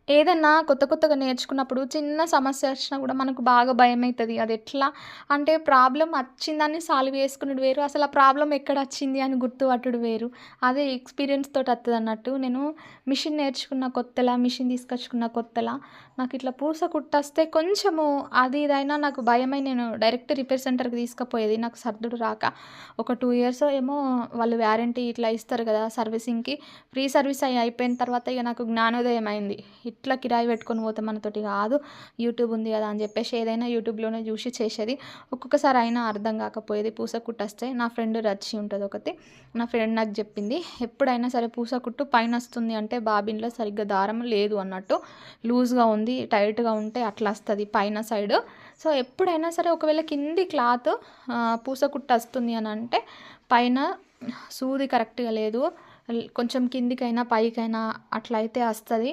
ఏదన్నా కొత్తగా నేర్చుకున్నప్పుడు చిన్న సమస్య వచ్చినా గూడా మనకు బాగా భయమైతది. అదెట్లా అంటే ప్రాబ్లమ్ అచ్చిందాన్ని సాల్వ్ చేసుకునుడు వేరు. అసలు ఆ ప్రాబ్లమ్ ఎక్కడచ్చింది అని గుర్తుపట్టుడు వేరు. అదే ఎక్స్‌పీరియన్స్ తోటత్తదన్నట్టు. నేను మిషన్ నేర్చుకున్న కొత్తల, మిషన్ తీసుకొచ్చుకున్న కొత్తల నాకిట్లా పూస కుట్టొస్తే కొంచెము అది ఇదైనా నాకు భయమై నేను డైరెక్ట్ రిపేర్ సెంటర్‌కి తీసుకపోయేది. నాకు సర్దుడు రాక. ఒక 2 ఇయర్సో ఏమో వాళ్ళు వారంటీ ఇట్లా ఇస్తారు గదా! సర్వీసింగ్‌కి. ఫ్రీ సర్వీస్ అయిపోయిన తర్వాత ఇగ నాకు జ్ఞానోదయం అయింది. ఇట్లా కిరాయి పెట్టుకొని పోతే మనతోటి కాదు. యూట్యూబ్ ఉంది కదా అని చెప్పేసి ఏదైనా యూట్యూబ్‌లోనే చూసి చేసేది. ఒక్కొక్కసారి అయినా అర్థం కాకపోయేది. పూస కుట్టొస్తే నా ఫ్రెండ్ రచ్చి ఉంటది ఒకతి. నా ఫ్రెండ్ నాకు చెప్పింది. ఎప్పుడైనా సరే పూస కుట్టు పైనొస్తుంది అంటే బాబిన్‌లో సరిగ్గా దారం లేదు అన్నట్టు. లూజ్‌గా ఉంది, టైట్‌గా ఉంటే అట్లా వస్తది పైన సైడు. సో, ఎప్పుడైనా సరే ఒకవేళ కింది క్లాత్ పూస కుట్టొస్తుంది అనంటే పైన సూది కరెక్ట్‌గా లేదు. కొంచెం కిందికైనా, పైకైనా అట్లయితే వస్తది.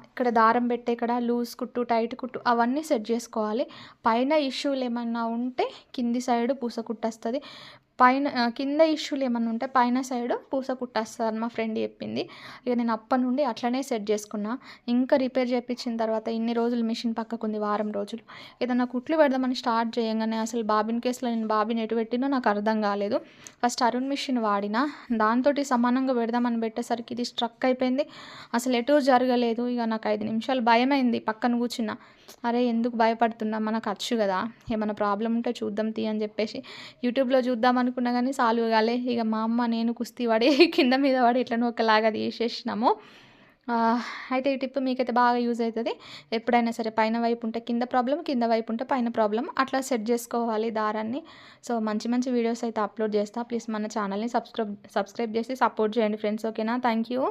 ఇక్కడ దారం పెట్టే కాడ లూజ్ కుట్టు, టైట్ కుట్టు అవన్నీ సెట్ జేసుకోవాలి. పైన ఇష్యూలేమన్నా ఉంటే కింది సైడు పూస కుట్టొస్తది. కింద ఇష్యూలేమన్నా ఉంటే పైన సైడు పూస కుట్టొస్తదని మా ఫ్రెండ్ జెప్పింది. ఇక నేను అప్పటినుండి అట్లనే సెట్ జేసుకున్నా. ఇంకా రిపేర్ చేపిచ్చిన తర్వాత ఇన్ని రోజులు మిషన్ పక్కకుంది వారం రోజులు. ఏదన్నా కుట్లు పెడదామని స్టార్ట్ చేయంగానే అసలు బాబిన్ కేస్‌లో నేను బాబిన్ ఎటు పెట్టినో నాకు అర్థం కాలేదు. ఫస్ట్ అరుణ్ మిషన్ వాడినా. దాంతోటి సమానంగా పెడదామని పెట్టేసరికి ఇది స్ట్రక్ అయిపోయింది. అసలు ఎటూ జరగలేదు. ఇగ నాకు 5 నిమిషాలు భయమైంది. పక్కన కూర్చున్నా. అరే! ఎందుకు భయపడుతున్నా మనకచ్చు గదా! ఏమన్నా ప్రాబ్లమ్ ఉంటే చూద్దాం తీ అని జెప్పేసి యూట్యూబ్‌లో చూద్దాం అనుకున్నా గానీ సాల్వ్ కాలే. ఇగ మా అమ్మ, నేను కుస్తీ పడి కింద మీద పడి ఎట్లనో ఒకలాగా తీసేసినాము. అయితే ఈ టిప్ మీకైతే బాగా యూజ్ అయితది. ఎప్పుడైనా సరే పైన వైపు ఉంటే కింద ప్రాబ్లమ్, కింద వైపు ఉంటే పైన ప్రాబ్లమ్. అట్లా సెట్ జేసుకోవాలి దారాన్ని. సో, మంచి మంచి వీడియోస్ అయితే అప్‌లోడ్ చేస్తా. ప్లీజ్ మన ఛానల్‌ని సబ్స్క్రైబ్ చేసి సపోర్ట్ చేయండి ఫ్రెండ్స్. ఓకేనా? Thank you.